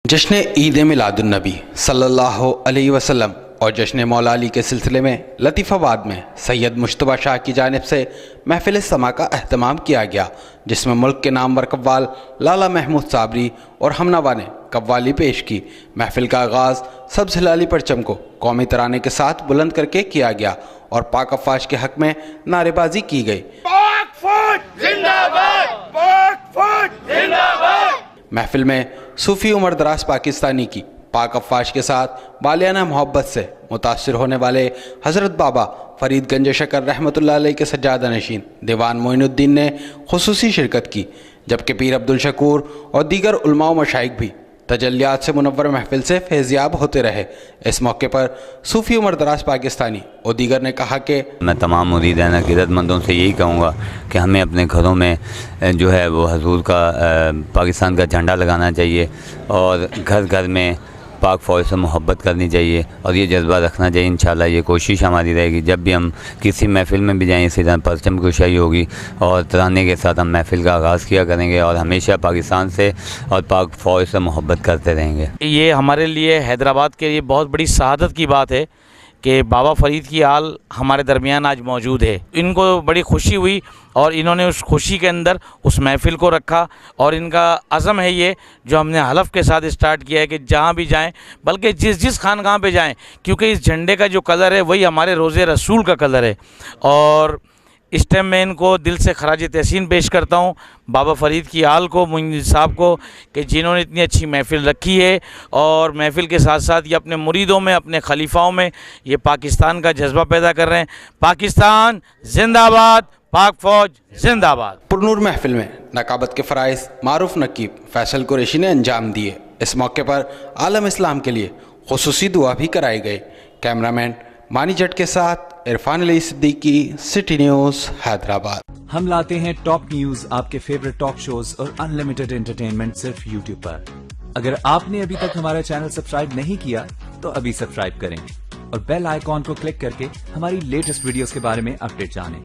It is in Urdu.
جشن عید میلادالنبی صلی اللہ علیہ وسلم اور جشن مولا علی کے سلسلے میں لطیف آباد میں سید مجتبیٰ شاہ کی جانب سے محفل سما کا اہتمام کیا گیا، جس میں ملک کے نامور قوال لالا محمود صابری اور ہم نوا نے قوالی پیش کی۔ محفل کا آغاز سبز ہلالی پرچم کو قومی ترانے کے ساتھ بلند کر کے کیا گیا اور پاک افواج کے حق میں نعرے بازی کی گئی۔ پاک فوج زندہ باد، پاک فوج زندہ باد۔ محفل میں صوفی عمر دراز پاکستانی کی پاک افواج کے ساتھ بالیانہ محبت سے متاثر ہونے والے حضرت بابا فرید گنج شکر رحمۃ اللہ علیہ کے سجادہ نشین دیوان معین الدین نے خصوصی شرکت کی، جبکہ پیر عبدالشکور اور دیگر علماء و مشائخ بھی تجلیات سے منور محفل سے فیضیاب ہوتے رہے۔ اس موقع پر صوفی عمر دراز پاکستانی اور دیگر نے کہا کہ میں تمام مریدین عقیدت مندوں سے یہی کہوں گا کہ ہمیں اپنے گھروں میں جو ہے وہ حضور کا پاکستان کا جھنڈا لگانا چاہیے اور گھر گھر میں پاک فوج سے محبت کرنی چاہیے اور یہ جذبہ رکھنا چاہیے۔ انشاءاللہ یہ کوشش ہماری رہے گی، جب بھی ہم کسی محفل میں بھی جائیں اسی طرح پرچم کشائی ہوگی اور ترانے کے ساتھ ہم محفل کا آغاز کیا کریں گے اور ہمیشہ پاکستان سے اور پاک فوج سے محبت کرتے رہیں گے۔ یہ ہمارے لیے حیدرآباد کے لیے بہت بڑی سعادت کی بات ہے کہ بابا فرید کی آل ہمارے درمیان آج موجود ہے۔ ان کو بڑی خوشی ہوئی اور انہوں نے اس خوشی کے اندر اس محفل کو رکھا اور ان کا عزم ہے یہ جو ہم نے حلف کے ساتھ اسٹارٹ کیا ہے کہ جہاں بھی جائیں، بلکہ جس خانقاہ پہ جائیں، کیونکہ اس جھنڈے کا جو کلر ہے وہی ہمارے روزے رسول کا کلر ہے۔ اور اس ٹائم میں ان کو دل سے خراج تحسین پیش کرتا ہوں بابا فرید کی آل کو، معین صاحب کو، کہ جنہوں نے اتنی اچھی محفل رکھی ہے اور محفل کے ساتھ ساتھ یہ اپنے مریدوں میں، اپنے خلیفاؤں میں یہ پاکستان کا جذبہ پیدا کر رہے ہیں۔ پاکستان زندہ باد، پاک فوج زندہ باد۔ پرنور محفل میں نقابت کے فرائض معروف نقیب فیصل قریشی نے انجام دیے۔ اس موقع پر عالم اسلام کے لیے خصوصی دعا بھی کرائی گئی۔ کیمرامین مانی جٹ کے ساتھ عرفان علی صدیقی، سٹی نیوز، حیدرآباد۔ ہم لاتے ہیں ٹاپ نیوز، آپ کے فیورٹ ٹاک شوز اور انلمیٹڈ انٹرٹینمنٹ صرف یوٹیوب پر۔ اگر آپ نے ابھی تک ہمارا چینل سبسکرائب نہیں کیا تو ابھی سبسکرائب کریں اور بیل آئیکن کو کلک کر کے ہماری لیٹسٹ ویڈیوز کے بارے میں اپڈیٹ جانیں۔